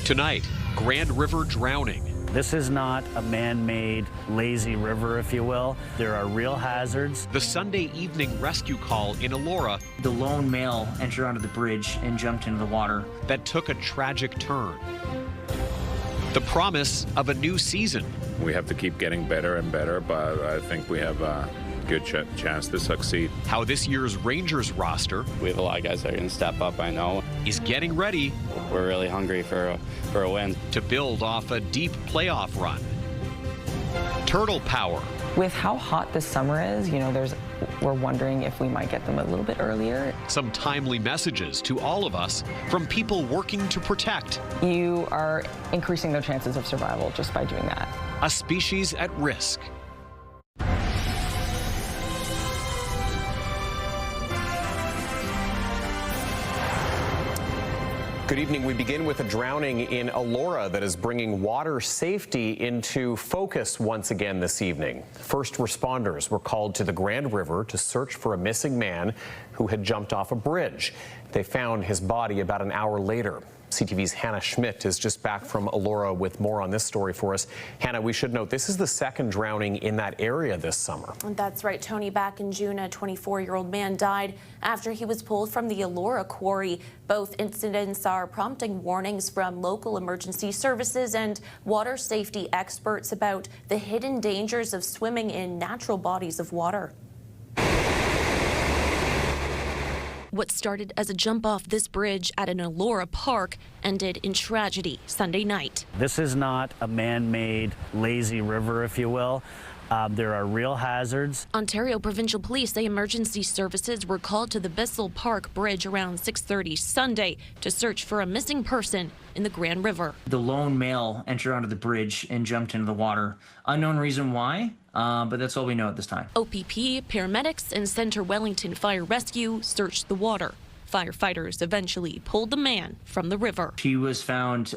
Tonight, Grand River drowning. This is not a man-made lazy river, if you will. There are real hazards. The Sunday evening rescue call in Elora The lone male entered onto the bridge and jumped into the water. that took a tragic turn. The promise of a new season. We have to keep getting better and better, but I think we have a good chance to succeed. How this year's Rangers roster We have a lot of guys that are going to step up, I know. is getting ready We're really hungry for a win. to build off a deep playoff run. Turtle Power. With how hot this summer is, we're wondering if we might get them a little bit earlier. Some timely messages to all of us from people working to protect You are increasing their chances of survival just by doing that. a species at risk. Good evening. We begin with a drowning in Elora that is bringing water safety into focus once again this evening. First responders were called to the Grand River to search for a missing man who had jumped off a bridge. They found his body about an hour later. CTV's Hannah Schmidt is just back from Elora with more on this story for us. Hannah, we should note this is the second drowning in that area this summer. That's right, Tony. Back in June, a 24-year-old man died after he was pulled from the Elora quarry. Both incidents are prompting warnings from local emergency services and water safety experts about the hidden dangers of swimming in natural bodies of water. What started as a jump off this bridge at an Elora park ended in tragedy Sunday night. This is not a man-made lazy river, if you will. There are real hazards. Ontario Provincial Police say emergency services were called to the Bissell Park Bridge around 6:30 Sunday to search for a missing person in the Grand River. The lone male entered onto the bridge and jumped into the water. Unknown reason why, but that's all we know at this time. OPP, paramedics, and Centre Wellington Fire Rescue searched the water. Firefighters eventually pulled the man from the river. He was found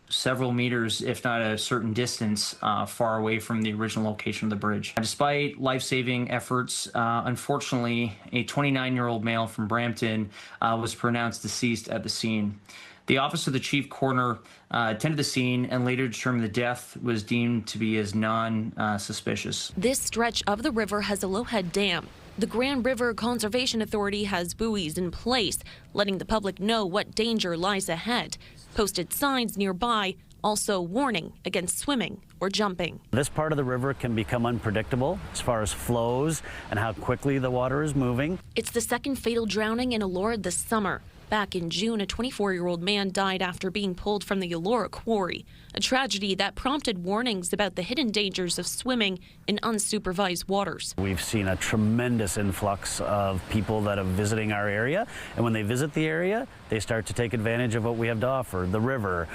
several meters, if not a certain distance, far away from the original location of the bridge. Despite life-saving efforts, unfortunately, a 29-year-old male from Brampton was pronounced deceased at the scene. The Office of the Chief Coroner attended the scene and later determined the death was deemed to be as non-suspicious. This stretch of the river has a low-head dam. The Grand River Conservation Authority has buoys in place, letting the public know what danger lies ahead. Posted signs nearby also warning against swimming or jumping. This part of the river can become unpredictable as far as flows and how quickly the water is moving. It's the second fatal drowning in Elora this summer. Back in June, a 24-year-old man died after being pulled from the Elora quarry, a tragedy that prompted warnings about the hidden dangers of swimming in unsupervised waters. We've seen a tremendous influx of people that are visiting our area, and when they visit the area, they start to take advantage of what we have to offer. The river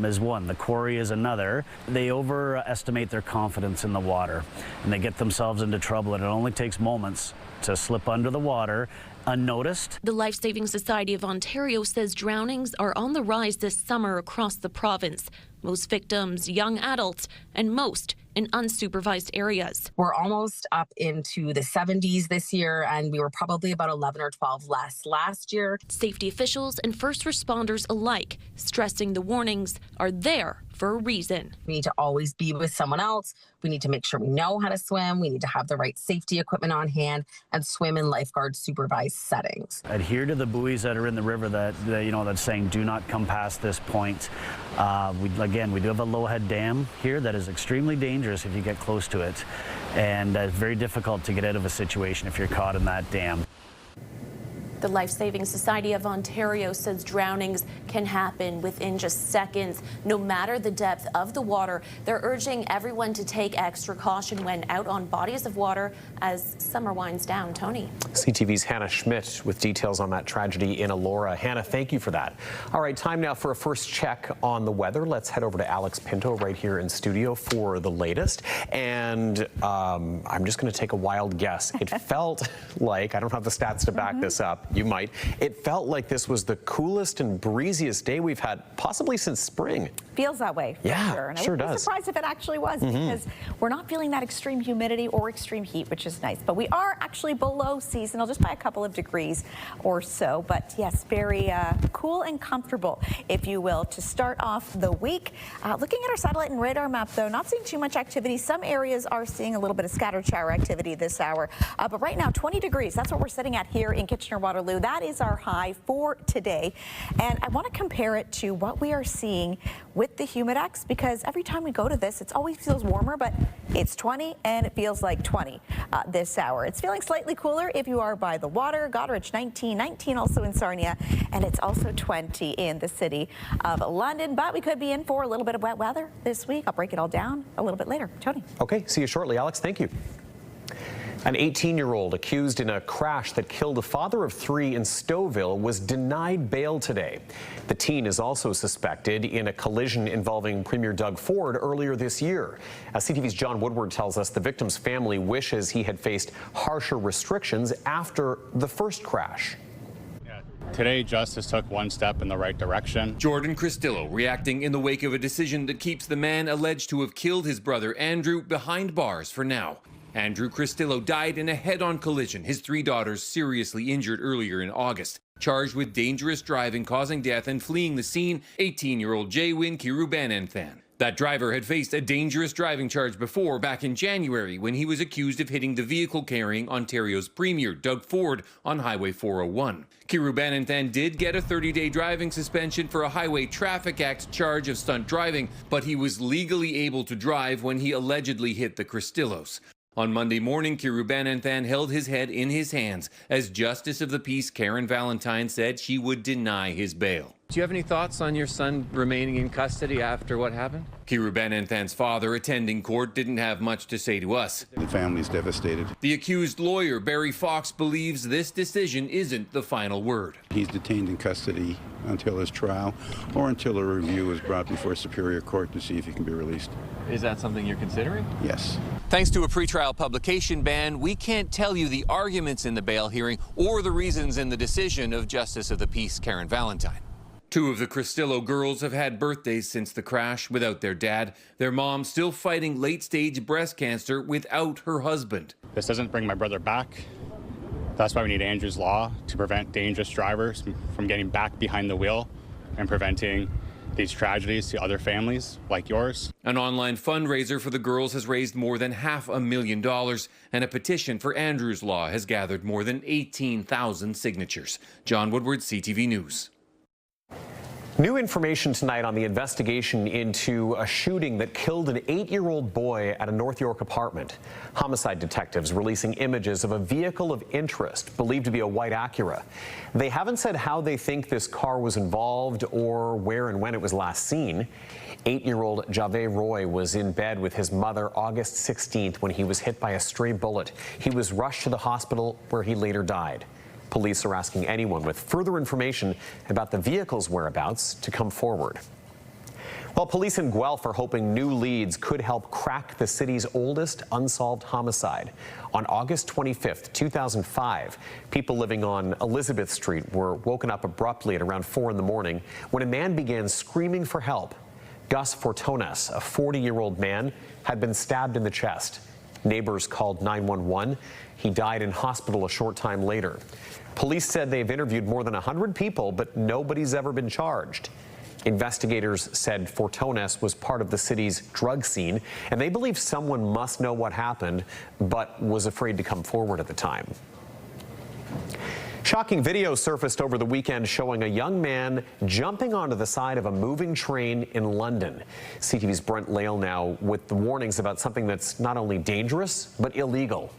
is one, the quarry is another. They overestimate their confidence in the water, and they get themselves into trouble, and it only takes moments to slip under the water unnoticed. The Life Saving Society of Ontario says drownings are on the rise this summer across the province. Most victims young adults, and most in unsupervised areas. We're almost up into the 70s this year, and we were probably about 11 or 12 less last year. Safety officials and first responders alike stressing the warnings are there for a reason. We need to always be with someone else. We need to make sure we know how to swim. We need to have the right safety equipment on hand and swim in lifeguard supervised settings. Adhere to the buoys that are in the river that's saying do not come past this point. We do have a low-head dam here that is extremely dangerous if you get close to it, and it's very difficult to get out of a situation if you're caught in that dam. The Life Saving Society of Ontario says drownings can happen within just seconds, no matter the depth of the water. They're urging everyone to take extra caution when out on bodies of water as summer winds down. Tony. CTV's Hannah Schmidt with details on that tragedy in Elora. Hannah, thank you for that. All right, time now for a first check on the weather. Let's head over to Alex Pinto right here in studio for the latest. And I'm just going to take a wild guess. It felt like, I don't have the stats to back this up, You might. It felt like this was the coolest and breeziest day we've had possibly since spring. Feels that way, for Yeah, sure. And sure I would be does. surprised if it actually was, because we're not feeling that extreme humidity or extreme heat, which is nice. But we are actually below seasonal, just by a couple of degrees or so. But yes, very cool and comfortable, if you will, to start off the week. Looking at our satellite and radar map, though, not seeing too much activity. Some areas are seeing a little bit of scattered shower activity this hour. But right now, 20 degrees. That's what we're sitting at here in Kitchener-Waterloo. That is our high for today. And I want to compare it to what we are seeing with the Humidex, because every time we go to this, it always feels warmer, but it's 20 and it feels like 20 this hour. It's feeling slightly cooler if you are by the water. Goderich 19 also in Sarnia, and it's also 20 in the city of London. But we could be in for a little bit of wet weather this week. I'll break it all down a little bit later. Tony. Okay, see you shortly, Alex. Thank you. An 18-year-old accused in a crash that killed a father of 3 in Stouffville was denied bail today. The teen is also suspected in a collision involving Premier Doug Ford earlier this year. CTV's John Woodward tells us the victim's family wishes he had faced harsher restrictions after the first crash. Today, justice took one step in the right direction. Jordan Cristillo reacting in the wake of a decision that keeps the man alleged to have killed his brother Andrew behind bars for now. Andrew Cristillo died in a head-on collision. His 3 daughters seriously injured earlier in August. Charged with dangerous driving, causing death, and fleeing the scene, 18-year-old Jaywin Kirubananthan. That driver had faced a dangerous driving charge before, back in January, when he was accused of hitting the vehicle carrying Ontario's Premier, Doug Ford, on Highway 401. Kirubananthan did get a 30-day driving suspension for a Highway Traffic Act charge of stunt driving, but he was legally able to drive when he allegedly hit the Cristillos. On Monday morning, Kirubananthan held his head in his hands as Justice of the Peace Karen Valentine said she would deny his bail. Do you have any thoughts on your son remaining in custody after what happened? Kirubananthan's father, attending court, didn't have much to say to us. The family's devastated. The accused lawyer, Barry Fox, believes this decision isn't the final word. He's detained in custody until his trial or until a review is brought before Superior Court to see if he can be released. Is that something you're considering? Yes. Thanks to a pretrial publication ban, we can't tell you the arguments in the bail hearing or the reasons in the decision of Justice of the Peace Karen Valentine. 2 of the Cristillo girls have had birthdays since the crash without their dad. Their mom still fighting late-stage breast cancer without her husband. This doesn't bring my brother back. That's why we need Andrew's Law to prevent dangerous drivers from getting back behind the wheel and preventing these tragedies to other families like yours. An online fundraiser for the girls has raised more than $500,000, and a petition for Andrew's Law has gathered more than 18,000 signatures. John Woodward, CTV News. New information tonight on the investigation into a shooting that killed an 8-year-old boy at a North York apartment. Homicide detectives releasing images of a vehicle of interest believed to be a white Acura. They haven't said how they think this car was involved or where and when it was last seen. 8-year-old Javé Roy was in bed with his mother August 16th when he was hit by a stray bullet. He was rushed to the hospital where he later died. Police are asking anyone with further information about the vehicle's whereabouts to come forward. Well, police in Guelph are hoping new leads could help crack the city's oldest unsolved homicide. On August 25th, 2005, people living on Elizabeth Street were woken up abruptly at around 4 in the morning when a man began screaming for help. Gus Fortones, a 40-year-old man, had been stabbed in the chest. Neighbors called 911. He died in hospital a short time later. Police said they've interviewed more than 100 people, but nobody's ever been charged. Investigators said Fortones was part of the city's drug scene, and they believe someone must know what happened, but was afraid to come forward at the time. Shocking video surfaced over the weekend showing a young man jumping onto the side of a moving train in London. CTV's Brent Lale now with the warnings about something that's not only dangerous, but illegal.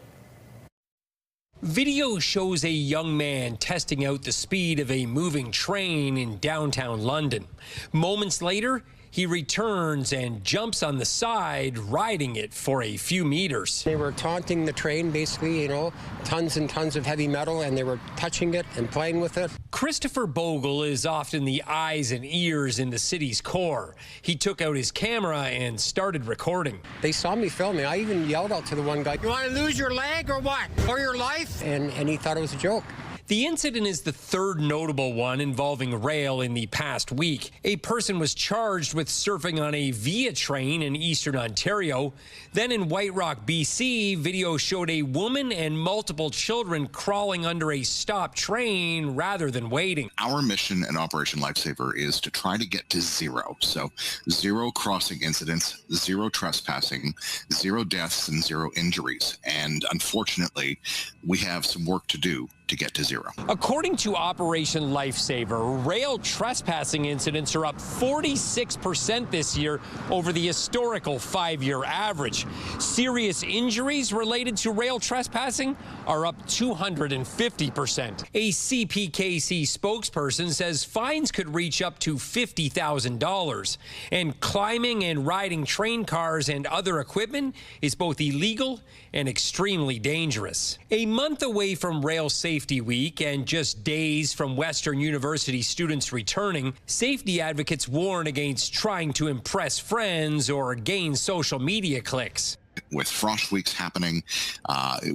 Video shows a young man testing out the speed of a moving train in downtown London. Moments later, he returns and jumps on the side, riding it for a few meters. They were taunting the train, basically, you know, tons and tons of heavy metal, and they were touching it and playing with it. Christopher Bogle is often the eyes and ears in the city's core. He took out his camera and started recording. They saw me filming. I even yelled out to the one guy, "You want to lose your leg or what? Or your life?" And he thought it was a joke. The incident is the third notable one involving rail in the past week. A person was charged with surfing on a Via train in eastern Ontario. Then in White Rock, BC, video showed a woman and multiple children crawling under a stopped train rather than waiting. Our mission at Operation Lifesaver is to try to get to zero. So 0 crossing incidents, 0 trespassing, 0 deaths, and 0 injuries. And unfortunately, we have some work to do to get to zero. According to Operation Lifesaver, rail trespassing incidents are up 46% this year over the historical 5-year average. Serious injuries related to rail trespassing are up 250%. A CPKC spokesperson says fines could reach up to $50,000. And climbing and riding train cars and other equipment is both illegal and extremely dangerous. A month away from Rail Safety Week and just days from Western University students returning, safety advocates warn against trying to impress friends or gain social media clicks. With frost weeks happening,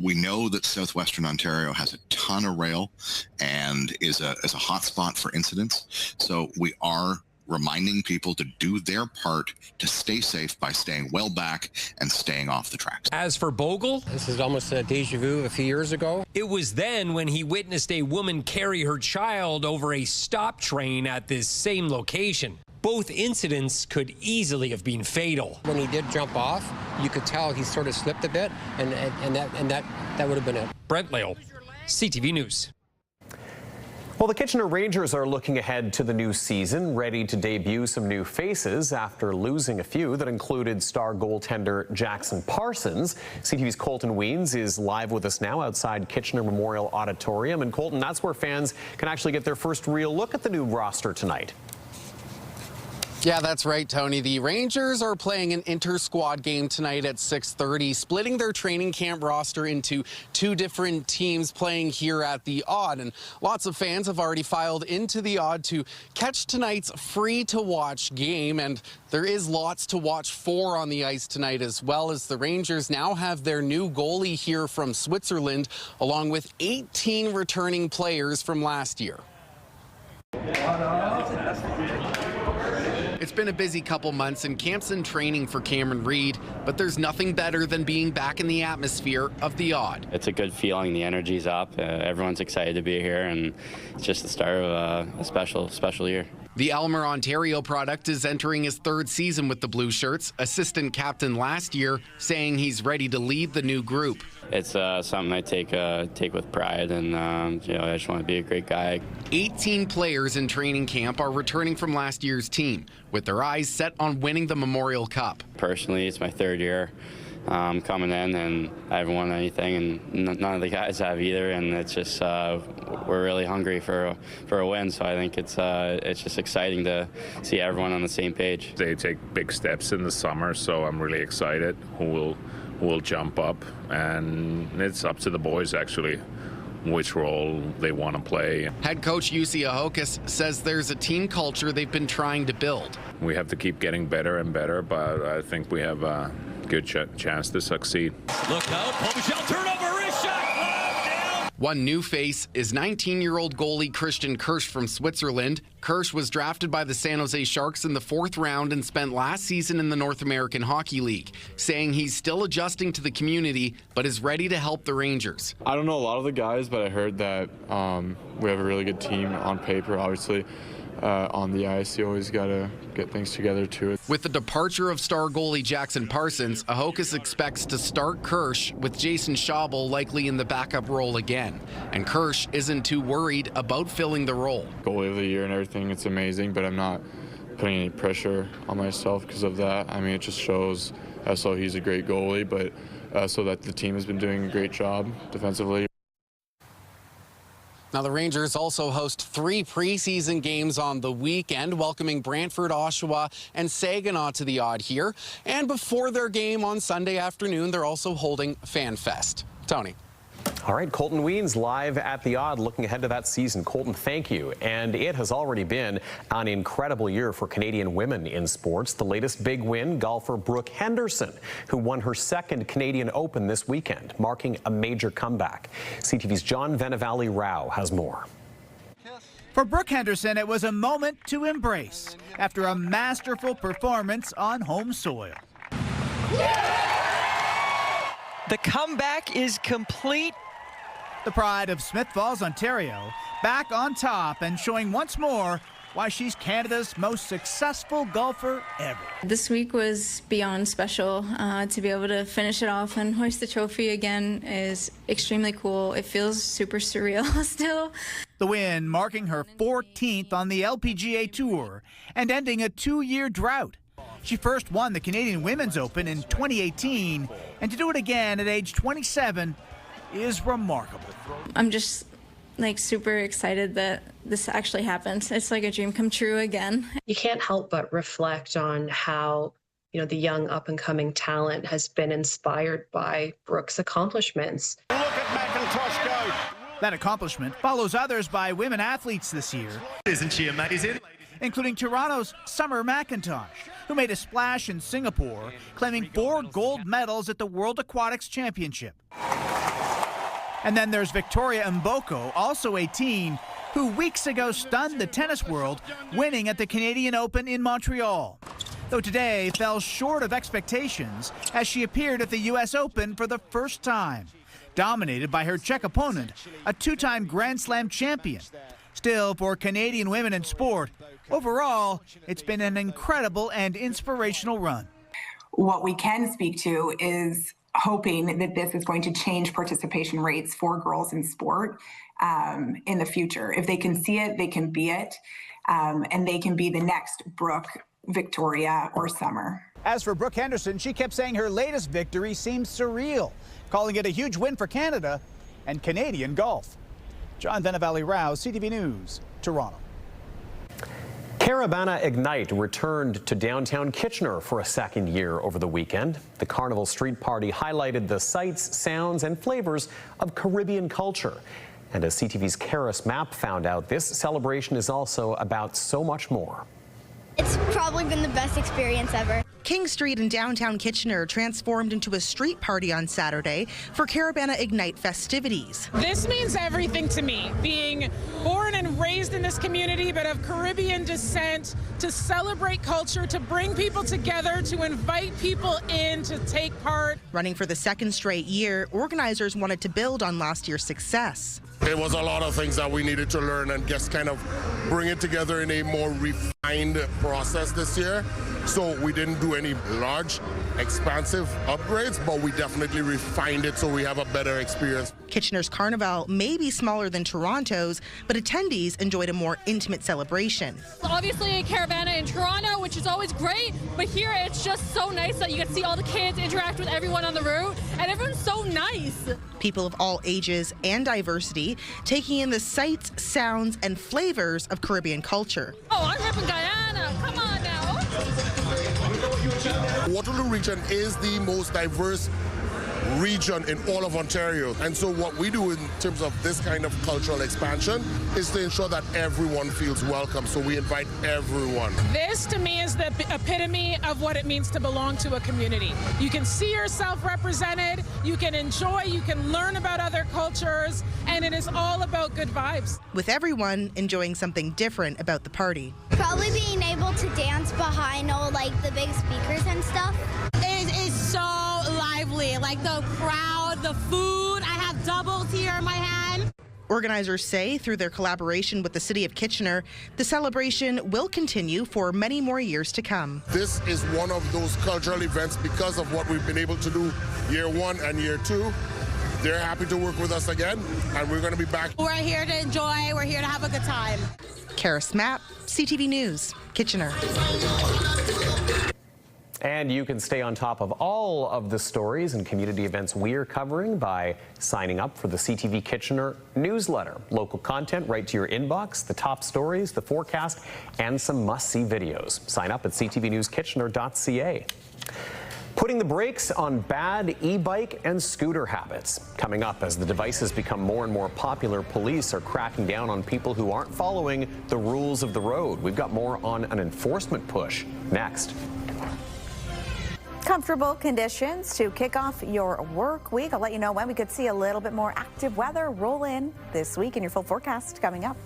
we know that southwestern Ontario has a ton of rail and is a hot spot for incidents. So we are reminding people to do their part to stay safe by staying well back and staying off the tracks. As for Bogle, this is almost a deja vu a few years ago. It was then when he witnessed a woman carry her child over a stop train at this same location. Both incidents could easily have been fatal. When he did jump off, you could tell he sort of slipped a bit, and that would have been it. Brent Lale, CTV News. Well, the Kitchener Rangers are looking ahead to the new season, ready to debut some new faces after losing a few that included star goaltender Jackson Parsons. CTV's Colton Weens is live with us now outside Kitchener Memorial Auditorium. And Colton, that's where fans can actually get their first real look at the new roster tonight. Yeah, that's right, Tony. The Rangers are playing an inter-squad game tonight at 6:30, splitting their training camp roster into 2 different teams playing here at the Odd. And lots of fans have already filed into the Odd to catch tonight's free-to-watch game. And there is lots to watch for on the ice tonight, as well as the Rangers now have their new goalie here from Switzerland, along with 18 returning players from last year. It's been a busy couple months in camps and training for Cameron Reid, but there's nothing better than being back in the atmosphere of the Odd. It's a good feeling. The energy's up. Everyone's excited to be here, and it's just the start of a special year. The Elmer, Ontario product is entering his 3rd season with the Blue Shirts, assistant captain last year, saying he's ready to lead the new group. It's something I take with pride, and I just want to be a great guy. 18 players in training camp are returning from last year's team, with their eyes set on winning the Memorial Cup. Personally, it's my 3rd year coming in, and I haven't won anything, and none of the guys have either. And it's just we're really hungry for a win. So I think it's just exciting to see everyone on the same page. They take big steps in the summer, so I'm really excited who will jump up, and it's up to the boys actually which role they want to play. Head coach Jussi Ahokas says there's a team culture they've been trying to build. We have to keep getting better and better, but I think we have a good chance to succeed. Look out, Paul Michel, turnover, wrist shot, down. One new face is 19-year-old goalie Christian Kirsch from Switzerland. Kirsch was drafted by the San Jose Sharks in the 4th round and spent last season in the North American Hockey League, saying he's still adjusting to the community but is ready to help the Rangers. I don't know a lot of the guys, but I heard that we have a really good team on paper, obviously. On the ice, you always got to get things together too. With the departure of star goalie Jackson Parsons, Ahokas expects to start Kirsch with Jason Schabel likely in the backup role again. And Kirsch isn't too worried about filling the role. Goalie of the year and everything, it's amazing, but I'm not putting any pressure on myself because of that. I mean, it just shows so he's a great goalie, but so that the team has been doing a great job defensively. Now, the Rangers also host 3 preseason games on the weekend, welcoming Brantford, Oshawa, and Saginaw to the Odd here. And before their game on Sunday afternoon, they're also holding FanFest. Tony. All right, Colton Weens live at the Odd, looking ahead to that season. Colton, thank you. And it has already been an incredible year for Canadian women in sports. The latest big win, golfer Brooke Henderson, who won her second Canadian Open this weekend, marking a major comeback. CTV's John Venevali-Rao has more. For Brooke Henderson, it was a moment to embrace after a masterful performance on home soil. The comeback is complete. The pride of Smith Falls, Ontario, back on top and showing once more why she's Canada's most successful golfer ever. This week was beyond special. To be able to finish it off and hoist the trophy again is extremely cool. It feels super surreal still. The win marking her 14th on the LPGA Tour and ending a 2-year drought. She first won the Canadian Women's Open in 2018, and to do it again at age 27 is remarkable. I'm just super excited that this actually happened. It's like a dream come true again. You can't help but reflect on how, the young up-and-coming talent has been inspired by Brooke's accomplishments. Look at McIntosh go. That accomplishment follows others by women athletes this year. Isn't she amazing? Including Toronto's Summer McIntosh, who made a splash in Singapore, claiming 4 gold medals at the World Aquatics Championship. And then there's Victoria Mboko, also 18, who weeks ago stunned the tennis world, winning at the Canadian Open in Montreal. Though today fell short of expectations as she appeared at the U.S. Open for the first time, dominated by her Czech opponent, a 2-time Grand Slam champion. Still, for Canadian women in sport, overall, it's been an incredible and inspirational run. What we can speak to is hoping that this is going to change participation rates for girls in sport in the future. If they can see it, they can be it, and they can be the next Brooke, Victoria, or Summer. As for Brooke Henderson, she kept saying her latest victory seems surreal, calling it a huge win for Canada and Canadian golf. John Venevali-Rao, CTV News, Toronto. Caribana Ignite returned to downtown Kitchener for a second year over the weekend. The Carnival Street Party highlighted the sights, sounds, and flavors of Caribbean culture. And as CTV's Karis Mapp found out, this celebration is also about so much more. It's probably been the best experience ever. King Street in downtown Kitchener transformed into a street party on Saturday for Caribana Ignite festivities. This means everything to me, being born and raised in this community, but of Caribbean descent, to celebrate culture, to bring people together, to invite people in to take part. Running for the second straight year, organizers wanted to build on last year's success. It was a lot of things that we needed to learn and just kind of bring it together in a more refined process this year. So we didn't do any large, expansive upgrades, but we definitely refined it so we have a better experience. Kitchener's Carnival may be smaller than Toronto's, but attendees enjoyed a more intimate celebration. Obviously a Caribana in Toronto, which is always great, but here it's just so nice that you get to see all the kids interact with everyone on the route, and everyone's so nice. People of all ages and diversity taking in the sights, sounds, and flavors of Caribbean culture. Oh, I'm repping Guyana. Come on now. Waterloo region is the most diverse region in all of Ontario. And so what we do in terms of this kind of cultural expansion is to ensure that everyone feels welcome. So we invite everyone. This to me is the epitome of what it means to belong to a community. You can see yourself represented, you can enjoy, you can learn about other cultures, and it is all about good vibes. With everyone enjoying something different about the party. Probably being able to dance behind all the big speakers and stuff. It is so lively, the crowd, the food. I have doubles here in my hand. Organizers say through their collaboration with the City of Kitchener, the celebration will continue for many more years to come. This is one of those cultural events because of what we've been able to do year 1 and year 2. They're happy to work with us again, and we're going to be back. We're here to enjoy. We're here to have a good time. Karis Mapp, CTV News, Kitchener. And you can stay on top of all of the stories and community events we're covering by signing up for the CTV Kitchener newsletter. Local content right to your inbox, the top stories, the forecast, and some must-see videos. Sign up at ctvnewskitchener.ca. Putting the brakes on bad e-bike and scooter habits. Coming up, as the devices become more and more popular, police are cracking down on people who aren't following the rules of the road. We've got more on an enforcement push next. Comfortable conditions to kick off your work week. I'll let you know when we could see a little bit more active weather roll in this week in your full forecast coming up.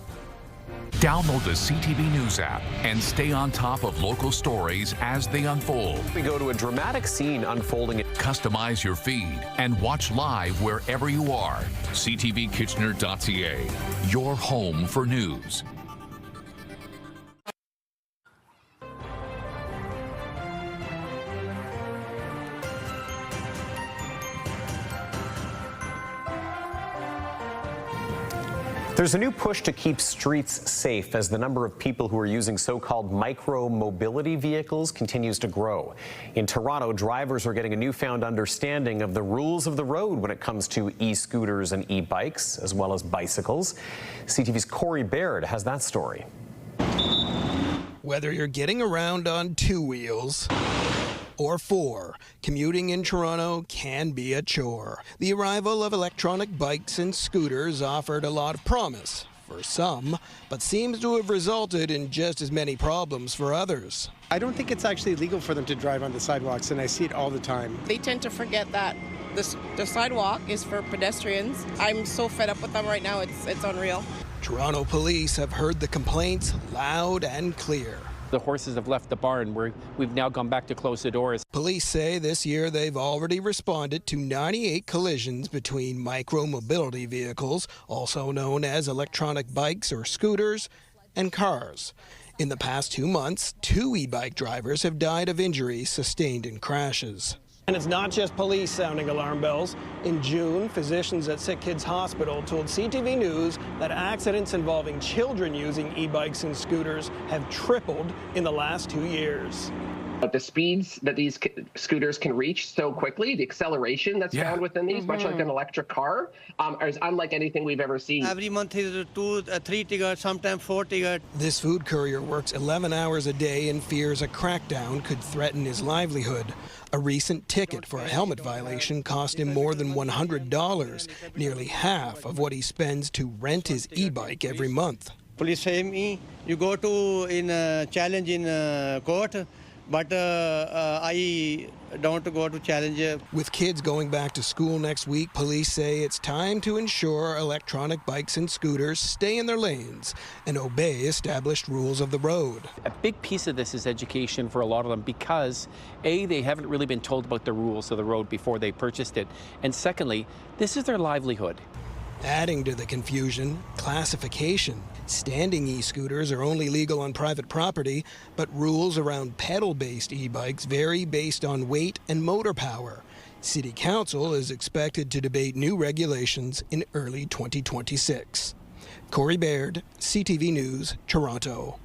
Download the CTV News app and stay on top of local stories as they unfold. We go to a dramatic scene unfolding. Customize your feed and watch live wherever you are. CTVKitchener.ca, your home for news. There's a new push to keep streets safe as the number of people who are using so-called micromobility vehicles continues to grow. In Toronto, drivers are getting a newfound understanding of the rules of the road when it comes to e-scooters and e-bikes, as well as bicycles. CTV's Corey Baird has that story. Whether you're getting around on 2 wheels or 4, commuting in Toronto can be a chore. The arrival of electronic bikes and scooters offered a lot of promise for some, but seems to have resulted in just as many problems for others. I don't think it's actually legal for them to drive on the sidewalks, and I see it all the time. They tend to forget that the sidewalk is for pedestrians. I'm so fed up with them right now, it's unreal. Toronto police have heard the complaints loud and clear. The horses have left the barn. We've now gone back to close the doors. Police say this year they've already responded to 98 collisions between micromobility vehicles, also known as electronic bikes or scooters, and cars. In the past 2 months, 2 e-bike drivers have died of injuries sustained in crashes. And it's not just police sounding alarm bells. In June, physicians at Sick Kids Hospital told CTV News that accidents involving children using e-bikes and scooters have tripled in the last 2 years. But the speeds that these scooters can reach so quickly, the acceleration that's found within these, much like an electric car, is unlike anything we've ever seen. Every month is 2, 3 tickets, sometimes 4 tickets. This food courier works 11 hours a day and fears a crackdown could threaten his livelihood. A recent ticket for a helmet violation cost him more than $100, nearly half of what he spends to rent his e-bike every month. Police say me, you go to in a challenge in court, but I don't go to challenge. With kids going back to school next week, police say it's time to ensure electronic bikes and scooters stay in their lanes and obey established rules of the road. A big piece of this is education for a lot of them because, A, they haven't really been told about the rules of the road before they purchased it, and secondly, this is their livelihood. Adding to the confusion, classification. Standing e-scooters are only legal on private property, but rules around pedal-based e-bikes vary based on weight and motor power. City Council is expected to debate new regulations in early 2026. Corey Baird, CTV News, Toronto.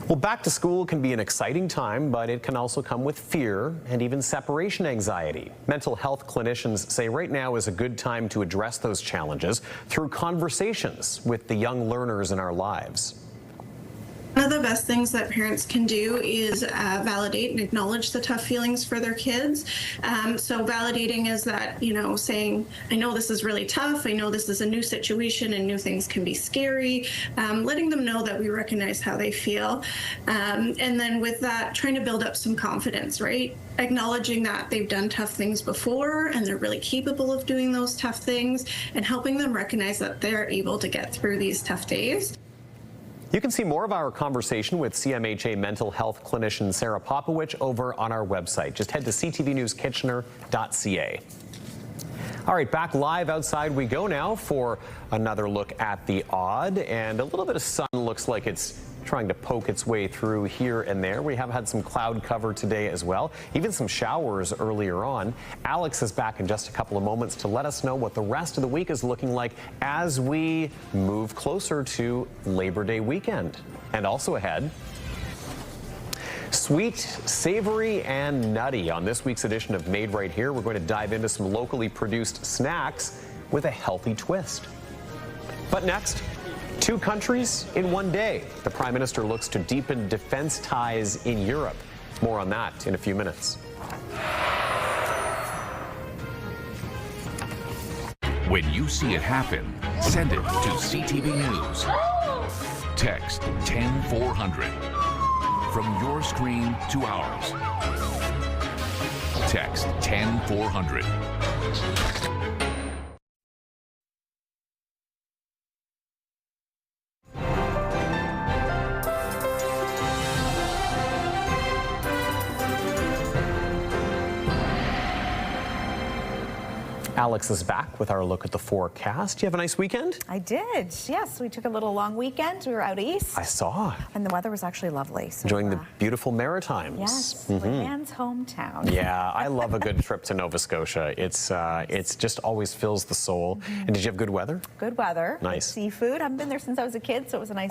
Well, back to school can be an exciting time, but it can also come with fear and even separation anxiety. Mental health clinicians say right now is a good time to address those challenges through conversations with the young learners in our lives. One of the best things that parents can do is validate and acknowledge the tough feelings for their kids. So validating is that, saying, I know this is really tough. I know this is a new situation and new things can be scary. Letting them know that we recognize how they feel. And then with that, trying to build up some confidence, right? Acknowledging that they've done tough things before and they're really capable of doing those tough things and helping them recognize that they're able to get through these tough days. You can see more of our conversation with CMHA mental health clinician Sarah Popowich over on our website. Just head to ctvnewskitchener.ca. All right, back live outside we go now for another look at the odd, and a little bit of sun looks like it's trying to poke its way through here and there. We have had some cloud cover today as well, even some showers earlier on. Alex is back in just a couple of moments to let us know what the rest of the week is looking like as we move closer to Labor Day weekend. And also ahead, sweet, savory, and nutty. On this week's edition of Made Right Here, we're going to dive into some locally produced snacks with a healthy twist. But next, 2 countries in one day. The Prime Minister looks to deepen defense ties in Europe. More on that in a few minutes. When you see it happen, send it to CTV News. Text 10400. From your screen to ours. Text 10400. Alex is back with our look at the forecast. Do you have a nice weekend? I did, yes. We took a little long weekend. We were out east. I saw. And the weather was actually lovely. So, enjoying the beautiful Maritimes. Yes, Leanne's hometown. Yeah, I love a good trip to Nova Scotia. It's just always fills the soul. And did you have good weather? Good weather. Nice. Seafood. I haven't been there since I was a kid, so it was a nice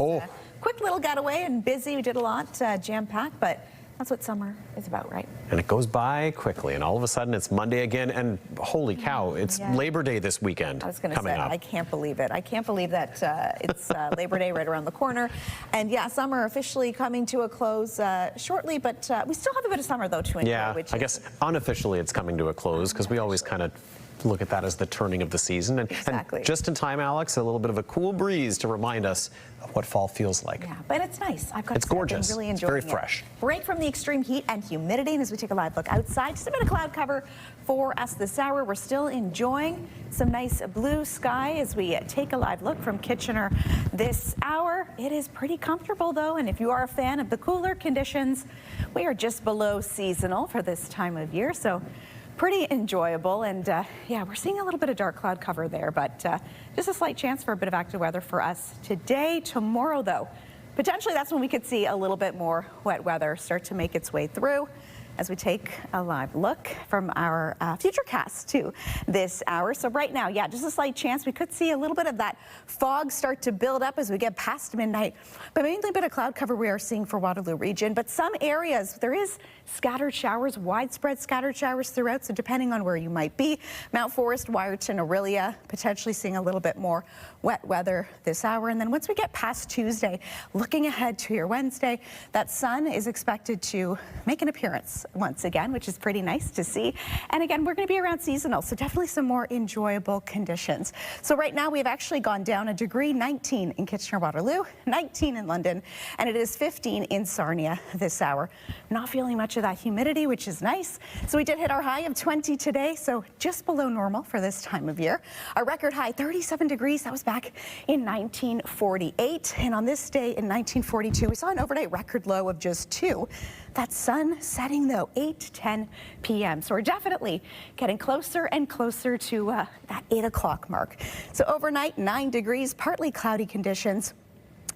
quick little getaway and busy. We did a lot, jam-packed, but that's what summer is about, right? And it goes by quickly, and all of a sudden it's Monday again, and holy cow, it's Labor Day this weekend. I was going to say, I can't believe it. I can't believe that it's Labor Day right around the corner. And yeah, summer officially coming to a close shortly, but we still have a bit of summer, though, to enjoy. Yeah, I guess unofficially it's coming to a close, because we always kind of look at that as the turning of the season. And just in time, Alex, a little bit of a cool breeze to remind us of what fall feels like. Yeah, but it's nice. It's gorgeous. Really it's very fresh. Break from the extreme heat and humidity. And as we take a live look outside, just a bit of cloud cover for us this hour. We're still enjoying some nice blue sky as we take a live look from Kitchener this hour. It is pretty comfortable, though. And if you are a fan of the cooler conditions, we are just below seasonal for this time of year. So pretty enjoyable, and yeah, we're seeing a little bit of dark cloud cover there, but just a slight chance for a bit of active weather for us today. Tomorrow, though, potentially that's when we could see a little bit more wet weather start to make its way through as we take a live look from our futurecast to this hour. So right now, yeah, just a slight chance we could see a little bit of that fog start to build up as we get past midnight, but mainly a bit of cloud cover we are seeing for Waterloo region. But some areas, there is scattered showers, widespread scattered showers throughout, so depending on where you might be, Mount Forest, Wyerton, Orillia, potentially seeing a little bit more wet weather this hour. And then once we get past Tuesday, looking ahead to your Wednesday, that sun is expected to make an appearance once again, which is pretty nice to see. And again, we're going to be around seasonal, so definitely some more enjoyable conditions. So right now we've actually gone down a degree, 19 in Kitchener-Waterloo, 19 in London, and it is 15 in Sarnia this hour. Not feeling much of that humidity, which is nice. So we did hit our high of 20 today, so just below normal for this time of year. Our record high, 37 degrees, that was back in 1948. And on this day in 1942, we saw an overnight record low of just 2. That sun setting, though, 8:10 p.m. So we're definitely getting closer and closer to that 8 o'clock mark. So overnight, 9 degrees, partly cloudy conditions.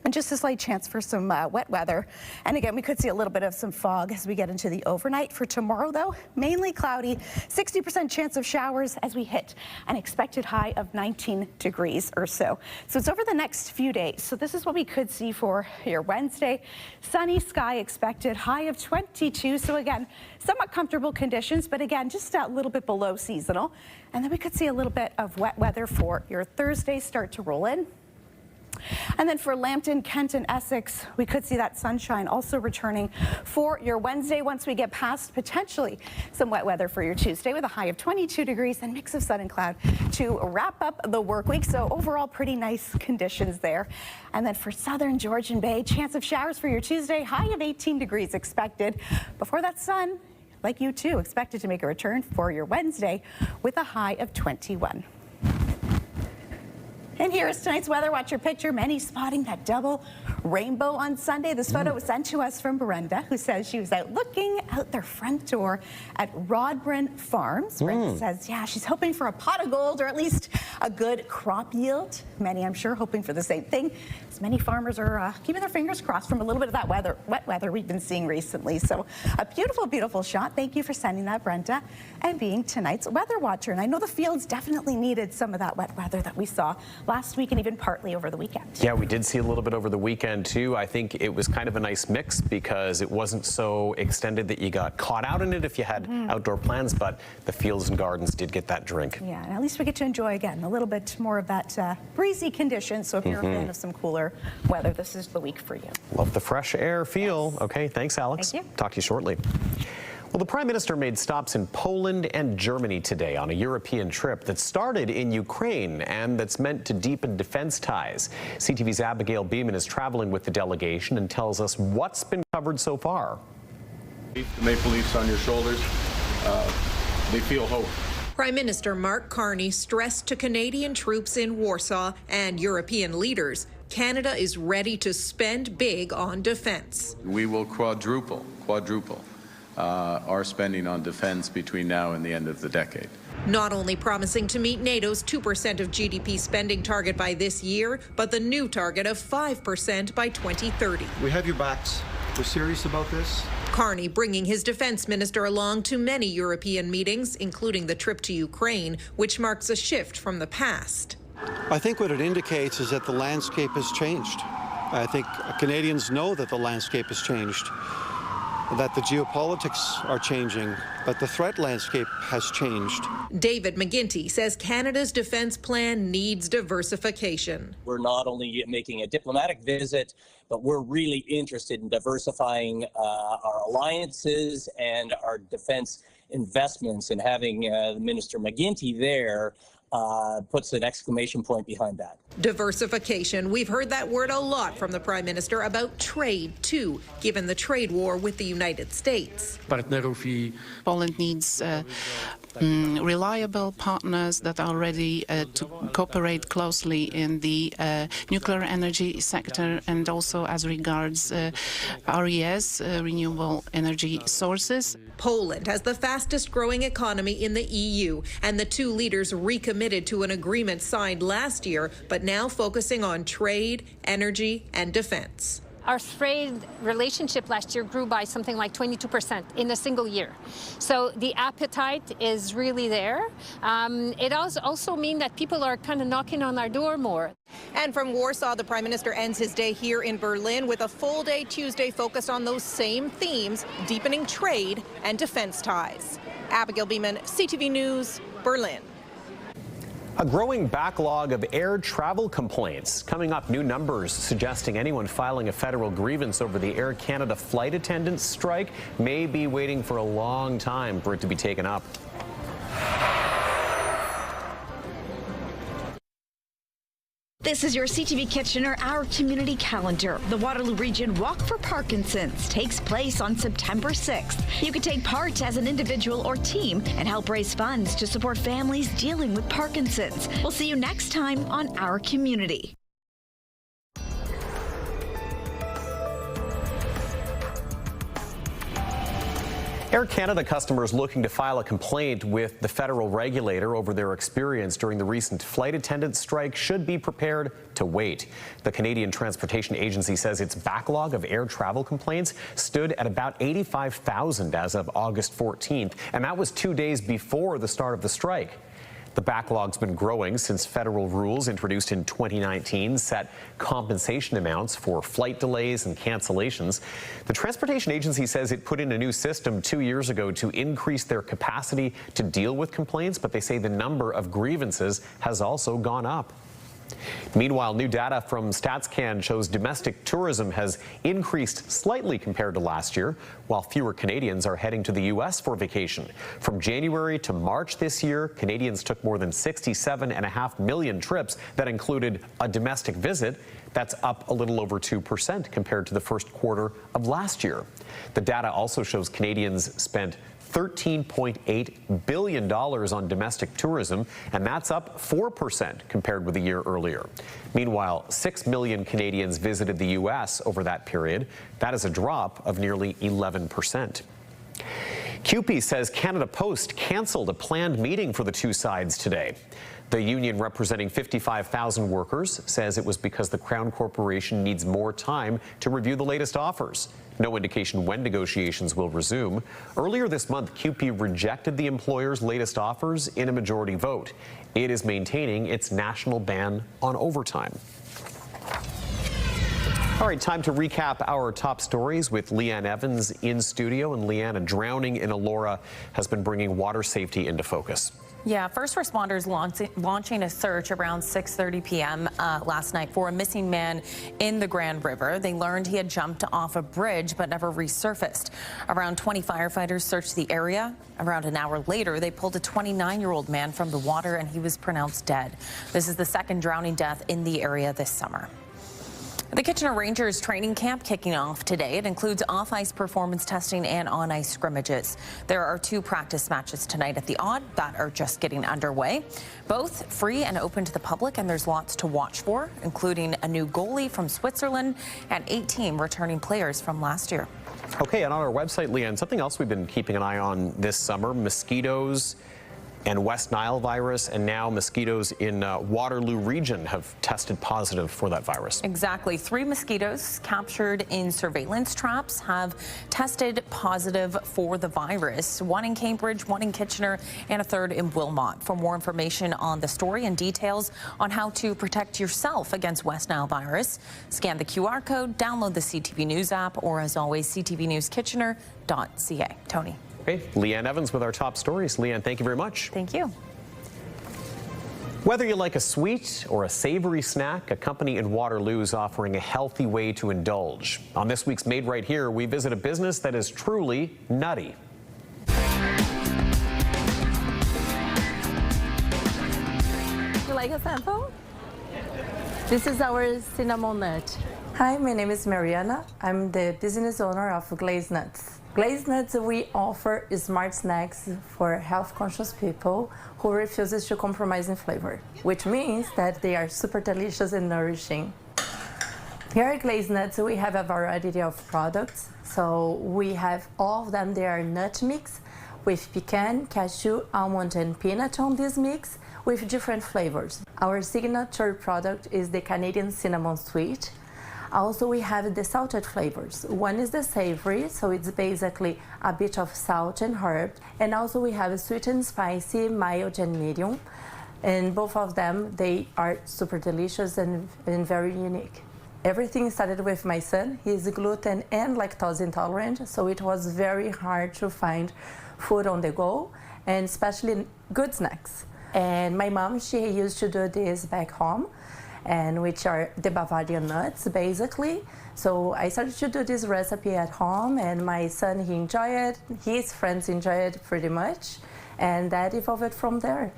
And just a slight chance for some wet weather. And again, we could see a little bit of some fog as we get into the overnight. For tomorrow, though, mainly cloudy, 60% chance of showers as we hit an expected high of 19 degrees or so. So it's over the next few days. So this is what we could see for your Wednesday. Sunny sky expected, high of 22. So again, somewhat comfortable conditions, but again, just a little bit below seasonal. And then we could see a little bit of wet weather for your Thursday start to roll in. And then for Lambton, Kent, and Essex, we could see that sunshine also returning for your Wednesday once we get past potentially some wet weather for your Tuesday with a high of 22 degrees and mix of sun and cloud to wrap up the work week. So overall, pretty nice conditions there. And then for Southern Georgian Bay, chance of showers for your Tuesday, high of 18 degrees expected. Before that sun, like you too, expected to make a return for your Wednesday with a high of 21. And here is tonight's weather. Watch your picture. Many spotting that double rainbow on Sunday. This photo was sent to us from Brenda, who says she was out looking out their front door at Rodbrun Farms. Brenda says, yeah, she's hoping for a pot of gold or at least a good crop yield. Many, I'm sure, hoping for the same thing. As many farmers are keeping their fingers crossed from a little bit of that wet weather we've been seeing recently. So a beautiful, beautiful shot. Thank you for sending that, Brenda, and being tonight's weather watcher. And I know the fields definitely needed some of that wet weather that we saw last week and even partly over the weekend. Yeah, we did see a little bit over the weekend too. I think it was kind of a nice mix because it wasn't so extended that you got caught out in it if you had outdoor plans, but the fields and gardens did get that drink. Yeah, and at least we get to enjoy again a little bit more of that breezy condition. So if you're a fan of some cooler weather, this is the week for you. Love the fresh air feel. Yes. Okay, thanks, Alex. Thank you. Talk to you shortly. Well, the Prime Minister made stops in Poland and Germany today on a European trip that started in Ukraine and that's meant to deepen defense ties. CTV's Abigail Beeman is traveling with the delegation and tells us what's been covered so far. The Maple Leafs on your shoulders, they feel hope. Prime Minister Mark Carney stressed to Canadian troops in Warsaw and European leaders, Canada is ready to spend big on defense. We will quadruple our spending on defense between now and the end of the decade. Not only promising to meet NATO's 2% of GDP spending target by this year, but the new target of 5% by 2030. We have your backs. We're serious about this. Carney bringing his defense minister along to many European meetings, including the trip to Ukraine, which marks a shift from the past. I think what it indicates is that the landscape has changed. I think Canadians know that the landscape has changed, that the geopolitics are changing, but the threat landscape has changed. David McGuinty says Canada's defense plan needs diversification. We're not only making a diplomatic visit, but we're really interested in diversifying our alliances and our defense investments, and having Minister McGuinty there puts an exclamation point behind that. Diversification. We've heard that word a lot from the Prime Minister about trade, too, given the trade war with the United States. Poland needs reliable partners that are ready to cooperate closely in the nuclear energy sector, and also as regards RES, renewable energy sources. Poland has the fastest growing economy in the EU, and the two leaders recommitted to an agreement signed last year, but now focusing on trade, energy, and defense. Our trade relationship last year grew by something like 22% in a single year. So the appetite is really there. It also means that people are kind of knocking on our door more. And from Warsaw, the Prime Minister ends his day here in Berlin with a full day Tuesday focused on those same themes, deepening trade and defense ties. Abigail Beeman, CTV News, Berlin. A growing backlog of air travel complaints. Coming up, new numbers suggesting anyone filing a federal grievance over the Air Canada flight attendants strike may be waiting for a long time for it to be taken up. This is your CTV Kitchener, our community calendar. The Waterloo Region Walk for Parkinson's takes place on September 6th. You can take part as an individual or team and help raise funds to support families dealing with Parkinson's. We'll see you next time on Our Community. Air Canada customers looking to file a complaint with the federal regulator over their experience during the recent flight attendant strike should be prepared to wait. The Canadian Transportation Agency says its backlog of air travel complaints stood at about 85,000 as of August 14th, and that was 2 days before the start of the strike. The backlog's been growing since federal rules introduced in 2019 set compensation amounts for flight delays and cancellations. The Transportation Agency says it put in a new system 2 years ago to increase their capacity to deal with complaints, but they say the number of grievances has also gone up. Meanwhile, new data from StatsCan shows domestic tourism has increased slightly compared to last year, while fewer Canadians are heading to the U.S. for vacation. From January to March this year, Canadians took more than 67.5 million trips that included a domestic visit. That's up a little over 2% compared to the first quarter of last year. The data also shows Canadians spent $13.8 billion on domestic tourism, and that's up 4% compared with a year earlier. Meanwhile, 6 million Canadians visited the U.S. over that period. That is a drop of nearly 11%. CUPE says Canada Post canceled a planned meeting for the two sides today. The union representing 55,000 workers says it was because the Crown Corporation needs more time to review the latest offers. No indication when negotiations will resume. Earlier this month, CUPE rejected the employer's latest offers in a majority vote. It is maintaining its national ban on overtime. All right, time to recap our top stories with Leanne Evans in studio. And Leanne, a drowning in Elora has been bringing water safety into focus. Yeah, first responders launching a search around 6:30 p.m. Last night for a missing man in the Grand River. They learned he had jumped off a bridge but never resurfaced. Around 20 firefighters searched the area. Around an hour later, they pulled a 29-year-old man from the water and he was pronounced dead. This is the second drowning death in the area this summer. The Kitchener Rangers training camp kicking off today. It includes off-ice performance testing and on-ice scrimmages. There are 2 practice matches tonight at the Odd that are just getting underway. Both free and open to the public, and there's lots to watch for, including a new goalie from Switzerland and 18 returning players from last year. Okay, and on our website, Leanne, something else we've been keeping an eye on this summer, mosquitoes and West Nile virus, and now mosquitoes in Waterloo region have tested positive for that virus. Exactly. 3 mosquitoes captured in surveillance traps have tested positive for the virus. 1 in Cambridge, 1 in Kitchener, and a 3rd in Wilmot. For more information on the story and details on how to protect yourself against West Nile virus, scan the QR code, download the CTV News app, or as always, ctvnewskitchener.ca. Tony. Okay, Leanne Evans with our top stories. Leanne, thank you very much. Thank you. Whether you like a sweet or a savory snack, a company in Waterloo is offering a healthy way to indulge. On this week's Made Right Here, we visit a business that is truly nutty. You like a sample? This is our cinnamon nut. Hi, my name is Mariana. I'm the business owner of Glazed Nuts. Glazed Nuts, we offer smart snacks for health-conscious people who refuses to compromise in flavor, which means that they are super delicious and nourishing. Here at Glazed Nuts, we have a variety of products. So we have all of them. They are nut mix with pecan, cashew, almond, and peanut on this mix with different flavors. Our signature product is the Canadian cinnamon sweet. Also, we have the salted flavors. One is the savory, so it's basically a bit of salt and herb. And also we have sweet and spicy, mild and medium. And both of them, they are super delicious and very unique. Everything started with my son. He's gluten and lactose intolerant, so it was very hard to find food on the go, and especially good snacks. And my mom, she used to do this back home, and which are the Bavarian nuts, basically. So I started to do this recipe at home, and my son, he enjoyed it. His friends enjoyed it pretty much, and that evolved from there.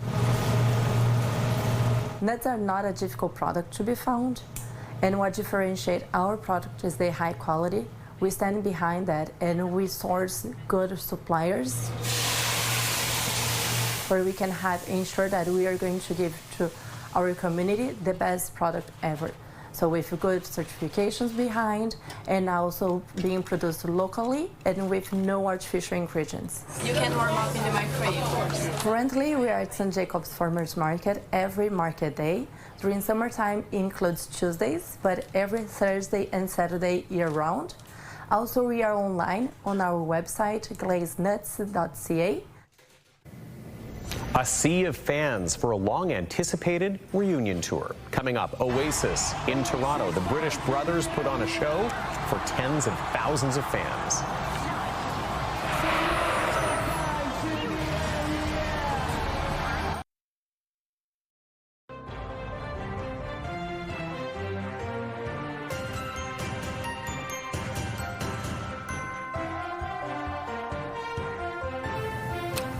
Nuts are not a difficult product to be found, and what differentiates our product is the high quality. We stand behind that, and we source good suppliers where we can ensure that we are going to give to our community the best product ever. So with good certifications behind, and also being produced locally and with no artificial ingredients. You can warm up in the microwave. Currently, we are at St. Jacob's Farmers Market every market day. During summertime, it includes Tuesdays, but every Thursday and Saturday year-round. Also, we are online on our website, glazednuts.ca. A sea of fans for a long-anticipated reunion tour. Coming up, Oasis in Toronto. The British brothers put on a show for tens of thousands of fans.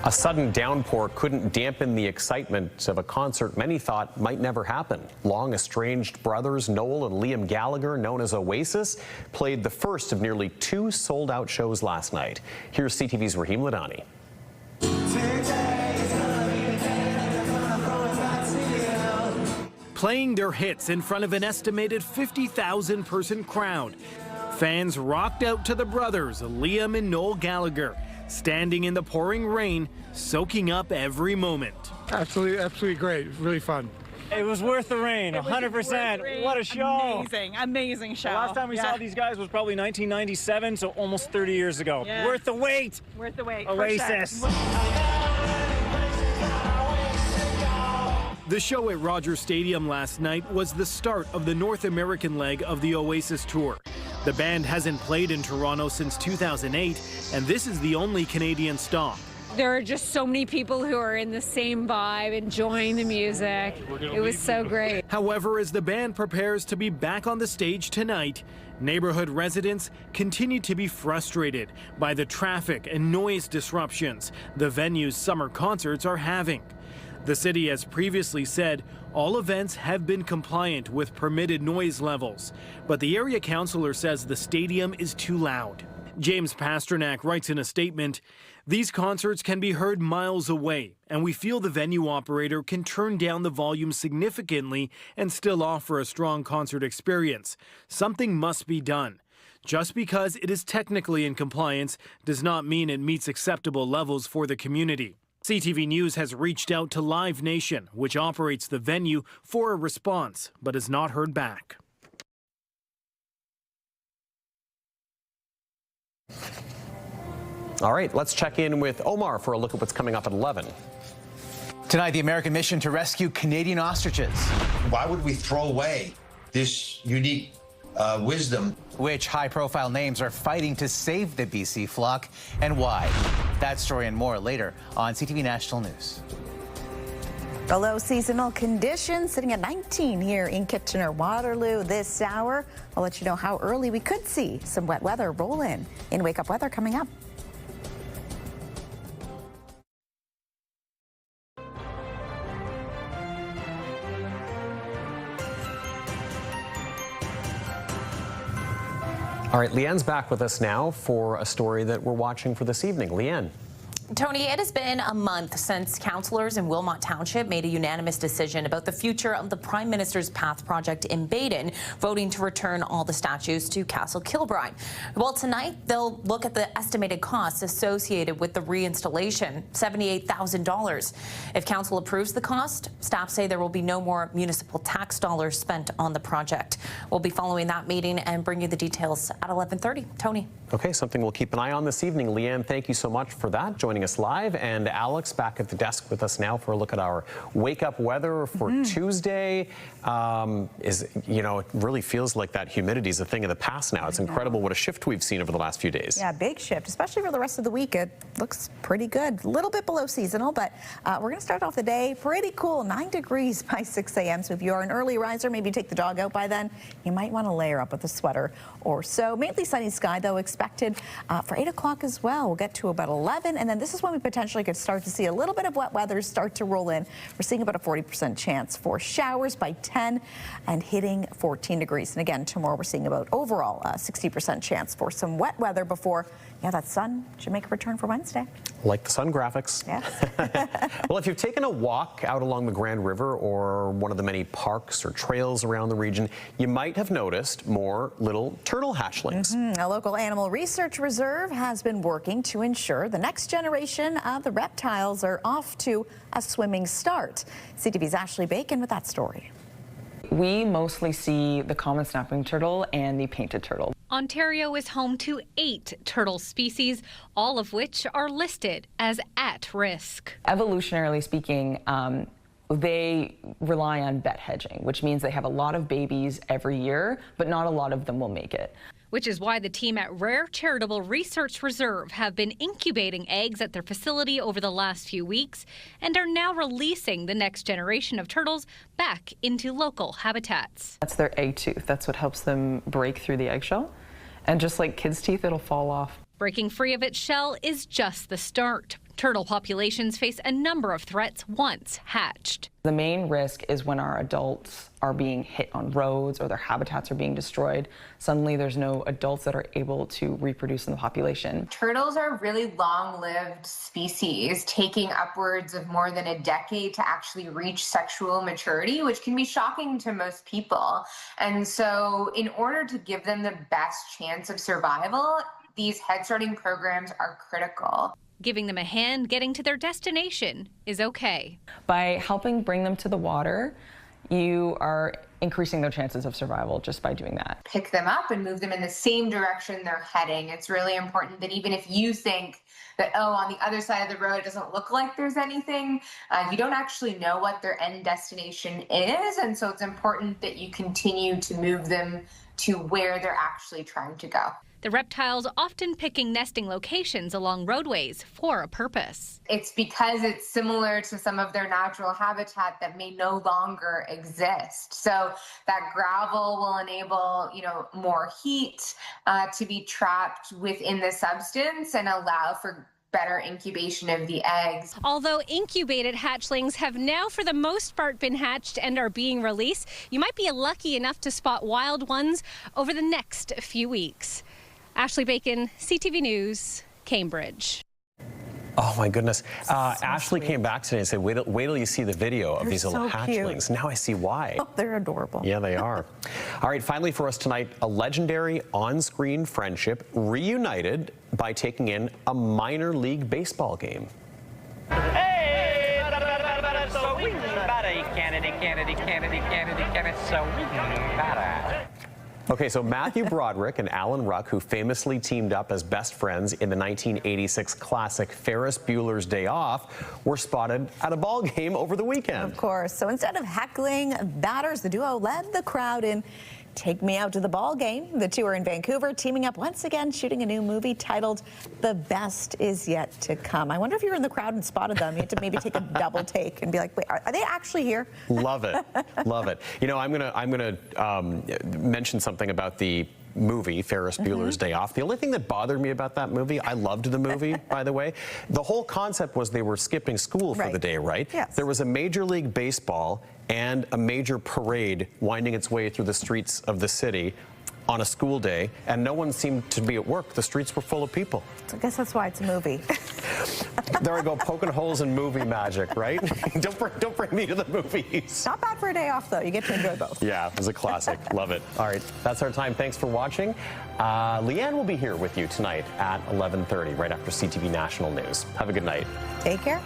A sudden downpour couldn't dampen the excitement of a concert many thought might never happen. Long estranged brothers Noel and Liam Gallagher, known as Oasis, played the first of nearly 2 sold-out shows last night. Here's CTV's Raheem Ladani. Playing their hits in front of an estimated 50,000-person crowd, fans rocked out to the brothers, Liam and Noel Gallagher, standing in the pouring rain, soaking up every moment. Absolutely great. Really fun. It was worth the rain, 100%. What a show. Amazing show. The last time we saw these guys was probably 1997, so almost 30 years ago. Yeah. Worth the wait. Worth the wait. Oasis. For sure. The show at Rogers Stadium last night was the start of the North American leg of the Oasis tour. The band hasn't played in Toronto since 2008, and this is the only Canadian stop. There are just so many people who are in the same vibe, enjoying the music. It was so great. However, as the band prepares to be back on the stage tonight, neighborhood residents continue to be frustrated by the traffic and noise disruptions the venue's summer concerts are having. The city has previously said all events have been compliant with permitted noise levels, but the area councillor says the stadium is too loud. James Pasternak writes in a statement, "These concerts can be heard miles away, and we feel the venue operator can turn down the volume significantly and still offer a strong concert experience. Something must be done. Just because it is technically in compliance does not mean it meets acceptable levels for the community." CTV News has reached out to Live Nation, which operates the venue, for a response, but has not heard back. All right, let's check in with Omar for a look at what's coming up at 11. Tonight, the American mission to rescue Canadian ostriches. Why would we throw away this unique wisdom? Which high-profile names are fighting to save the BC flock, and why? That story and more later on CTV National News. Below seasonal conditions, sitting at 19 here in Kitchener-Waterloo this hour. I'll let you know how early we could see some wet weather roll in Wake Up Weather coming up. All right, Leanne's back with us now for a story that we're watching for this evening. Leanne. Tony, it has been a month since councillors in Wilmot Township made a unanimous decision about the future of the Prime Minister's Path project in Baden, voting to return all the statues to Castle Kilbride. Well, tonight they'll look at the estimated costs associated with the reinstallation, $78,000. If council approves the cost, staff say there will be no more municipal tax dollars spent on the project. We'll be following that meeting and bring you the details at 11:30. Tony. Okay, something we'll keep an eye on this evening. Leanne, thank you so much for that. Joining us live, and Alex back at the desk with us now for a look at our wake up weather for Tuesday. It really feels like that humidity is a thing of the past now. It's incredible what a shift we've seen over the last few days. Yeah, big shift, especially for the rest of the week. It looks pretty good. A little bit below seasonal, but we're going to start off the day pretty cool, 9 degrees by 6 a.m. So if you are an early riser, maybe take the dog out by then, you might want to layer up with a sweater or so. Mainly sunny sky, though, expected for 8 o'clock as well. We'll get to about 11, and then this is when we potentially could start to see a little bit of wet weather start to roll in. We're seeing about a 40% chance for showers by 10 and hitting 14 degrees. And again, tomorrow we're seeing about overall 60% chance for some wet weather before, that sun should make a return for Wednesday. Like the sun graphics. Yeah. Well, if you've taken a walk out along the Grand River or one of the many parks or trails around the region, you might have noticed more little turtle hatchlings. A local animal research reserve has been working to ensure the next generation of the reptiles are off to a swimming start. CTV's Ashley Bacon with that story. We mostly see the common snapping turtle and the painted turtle. Ontario is home to 8 turtle species, all of which are listed as at risk. Evolutionarily speaking, they rely on bet hedging, which means they have a lot of babies every year, but not a lot of them will make it. Which is why the team at Rare Charitable Research Reserve have been incubating eggs at their facility over the last few weeks and are now releasing the next generation of turtles back into local habitats. That's their egg tooth. That's what helps them break through the eggshell. And just like kids' teeth, it'll fall off. Breaking free of its shell is just the start. Turtle populations face a number of threats once hatched. The main risk is when our adults are being hit on roads or their habitats are being destroyed. Suddenly there's no adults that are able to reproduce in the population. Turtles are really long-lived species, taking upwards of more than a decade to actually reach sexual maturity, which can be shocking to most people. And so in order to give them the best chance of survival, these head starting programs are critical. Giving them a hand getting to their destination is okay. By helping bring them to the water, you are increasing their chances of survival just by doing that. Pick them up and move them in the same direction they're heading. It's really important that even if you think that, oh, on the other side of the road, it doesn't look like there's anything, you don't actually know what their end destination is. And so it's important that you continue to move them to where they're actually trying to go. The reptiles often picking nesting locations along roadways for a purpose. It's because it's similar to some of their natural habitat that may no longer exist. So that gravel will enable, more heat to be trapped within the substance and allow for better incubation of the eggs. Although incubated hatchlings have now for the most part been hatched and are being released, you might be lucky enough to spot wild ones over the next few weeks. Ashley Bacon, CTV News, Cambridge. Oh my goodness. Ashley came back today and said, wait till you see the video of these little hatchlings. Now I see why. Oh, they're adorable. Yeah, they are. All right, finally for us tonight, a legendary on-screen friendship reunited by taking in a minor league baseball game. Hey, so we Okay, so Matthew Broderick and Alan Ruck, who famously teamed up as best friends in the 1986 classic Ferris Bueller's Day Off, were spotted at a ball game over the weekend. Of course. So instead of heckling batters, the duo led the crowd in Take Me Out to the Ball Game. The two are in Vancouver, teaming up once again, shooting a new movie titled The Best Is Yet to Come. I wonder if you were in the crowd and spotted them. You had to maybe take a double take and be like, wait, are they actually here? Love it. Love it. I'm gonna mention something about the movie, Ferris Bueller's Day Off. The only thing that bothered me about that movie, I loved the movie, by the way. The whole concept was they were skipping school for the day, right? Yes. There was a Major League Baseball and a major parade winding its way through the streets of the city on a school day, and no one seemed to be at work. The streets were full of people. So I guess that's why it's a movie. There I go, poking holes in movie magic, right? Don't bring me to the movies. Not bad for a day off, though. You get to enjoy both. Yeah, it was a classic. Love it. All right, that's our time. Thanks for watching. Leanne will be here with you tonight at 11:30, right after CTV National News. Have a good night. Take care.